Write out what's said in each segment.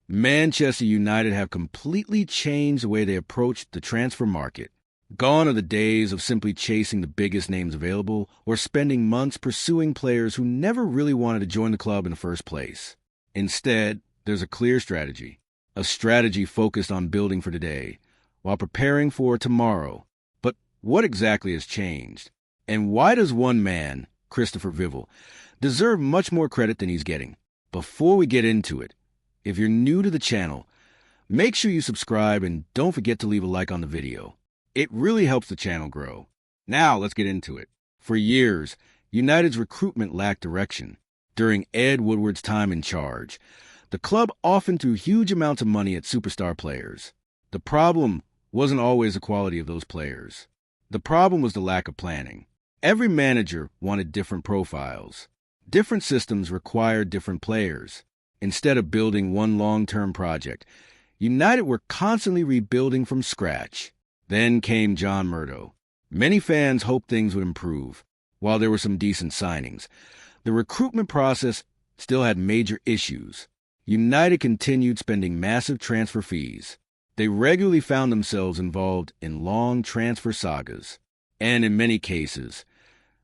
Manchester United have completely changed the way they approach the transfer market. Gone are the days of simply chasing the biggest names available or spending months pursuing players who never really wanted to join the club in the first place. Instead, there's a clear strategy, a strategy focused on building for today while preparing for tomorrow. But what exactly has changed? And why does one man, Christopher Vivell, deserve much more credit than he's getting? Before we get into it, if you're new to the channel, make sure you subscribe and don't forget to leave a like on the video. It really helps the channel grow. Now let's get into it. For years, United's recruitment lacked direction. During Ed Woodward's time in charge, the club often threw huge amounts of money at superstar players. The problem wasn't always the quality of those players. The problem was the lack of planning. Every manager wanted different profiles. Different systems required different players. Instead of building one long-term project, United were constantly rebuilding from scratch. Then came John Murtough. Many fans hoped things would improve. While there were some decent signings, the recruitment process still had major issues. United continued spending massive transfer fees. They regularly found themselves involved in long transfer sagas. And in many cases,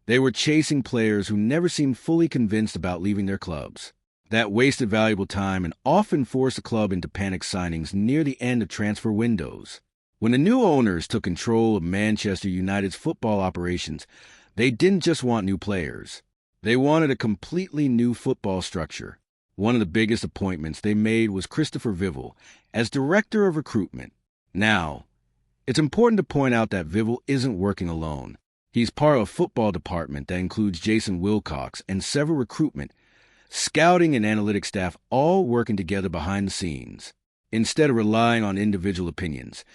they were chasing players who never seemed fully convinced about leaving their clubs. That wasted valuable time and often forced the club into panic signings near the end of transfer windows. When the new owners took control of Manchester United's football operations, they didn't just want new players. They wanted a completely new football structure. One of the biggest appointments they made was Christopher Vivell as director of recruitment. Now, it's important to point out that Vivell isn't working alone. He's part of a football department that includes Jason Wilcox and several recruitment, scouting, and analytics staff all working together behind the scenes. Instead of relying on individual opinions,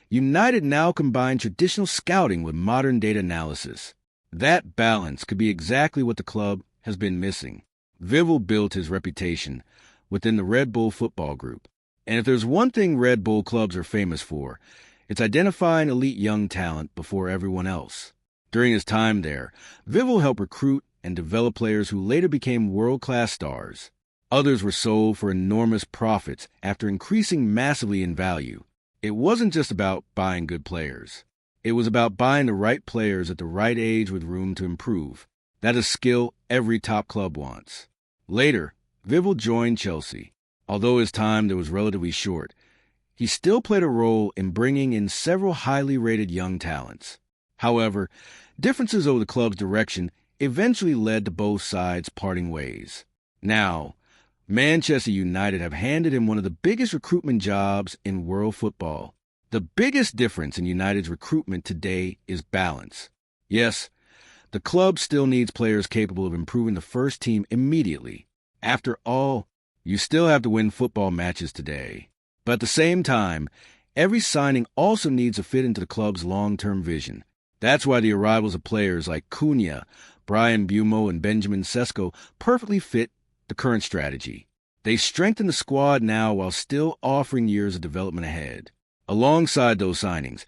United now combine traditional scouting with modern data analysis. That balance could be exactly what the club has been missing. Vivell built his reputation within the Red Bull Football Group. And if there's one thing Red Bull clubs are famous for, it's identifying elite young talent before everyone else. During his time there, Vivell helped recruit and develop players who later became world-class stars. Others were sold for enormous profits after increasing massively in value. It wasn't just about buying good players. It was about buying the right players at the right age with room to improve. That is a skill every top club wants. Later, Vivell joined Chelsea. Although his time there was relatively short, he still played a role in bringing in several highly rated young talents. However, differences over the club's direction eventually led to both sides parting ways. Now, Manchester United have handed him one of the biggest recruitment jobs in world football. The biggest difference in United's recruitment today is balance. Yes, the club still needs players capable of improving the first team immediately. After all, you still have to win football matches today. But at the same time, every signing also needs to fit into the club's long-term vision. That's why the arrivals of players like Cunha, Brian Bumo, and Benjamin Sesko perfectly fit the current strategy. They strengthen the squad now while still offering years of development ahead. Alongside those signings,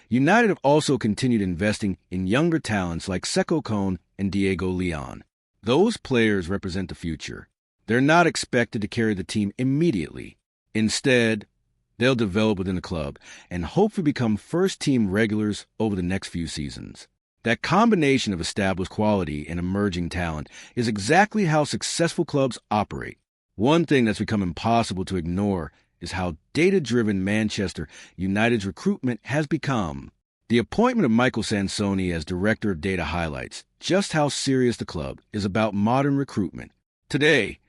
United have also continued investing in younger talents like Seko Kone and Diego Leon. Those players represent the future. They're not expected to carry the team immediately. Instead, they'll develop within the club and hopefully become first-team regulars over the next few seasons. That combination of established quality and emerging talent is exactly how successful clubs operate. One thing that's become impossible to ignore is how data-driven Manchester United's recruitment has become. The appointment of Michael Sansoni as director of data highlights just how serious the club is about modern recruitment. Today,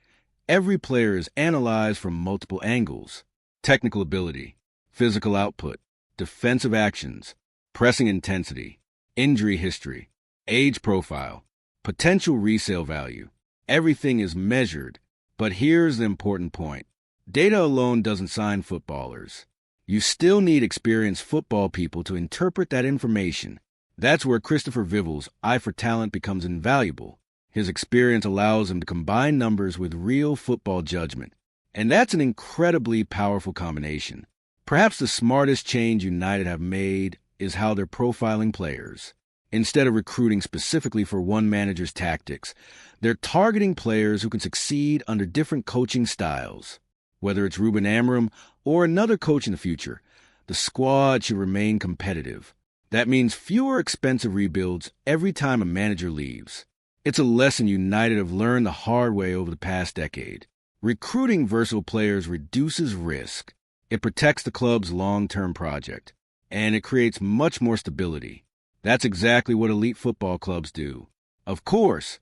every player is analyzed from multiple angles: technical ability, physical output, defensive actions, pressing intensity, injury history, age profile, potential resale value. Everything is measured. But here's the important point. Data alone doesn't sign footballers. You still need experienced football people to interpret that information. That's where Christopher Vivell's eye for talent becomes invaluable. His experience allows him to combine numbers with real football judgment. And that's an incredibly powerful combination. Perhaps the smartest change United have made is how they're profiling players. Instead of recruiting specifically for one manager's tactics, they're targeting players who can succeed under different coaching styles. Whether it's Ruben Amorim or another coach in the future, the squad should remain competitive. That means fewer expensive rebuilds every time a manager leaves. It's a lesson United have learned the hard way over the past decade. Recruiting versatile players reduces risk. It protects the club's long-term project, and it creates much more stability. That's exactly what elite football clubs do. Of course,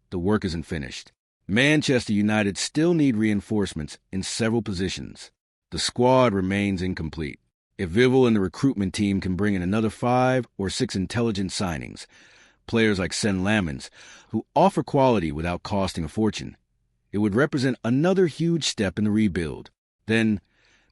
the work isn't finished. Manchester United still need reinforcements in several positions. The squad remains incomplete. If Vivell and the recruitment team can bring in another 5 or 6 intelligent signings, players like Sen Lamens, who offer quality without costing a fortune, it would represent another huge step in the rebuild. Then,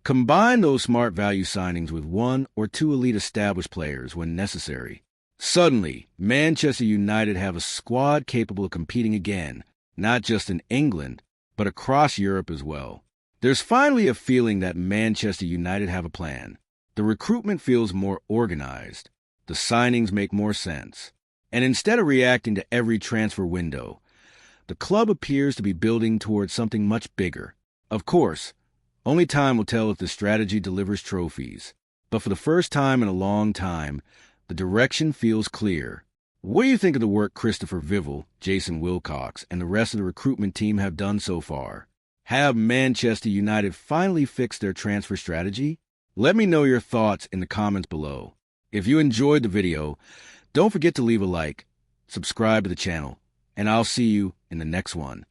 combine those smart value signings with 1 or 2 elite established players when necessary. Suddenly, Manchester United have a squad capable of competing again, not just in England, but across Europe as well. There's finally a feeling that Manchester United have a plan. The recruitment feels more organized. The signings make more sense. And instead of reacting to every transfer window, the club appears to be building towards something much bigger. Of course, only time will tell if the strategy delivers trophies. But for the first time in a long time, the direction feels clear. What do you think of the work Christopher Vivell, Jason Wilcox, and the rest of the recruitment team have done so far? Have Manchester United finally fixed their transfer strategy? Let me know your thoughts in the comments below. If you enjoyed the video, don't forget to leave a like, subscribe to the channel, and I'll see you in the next one.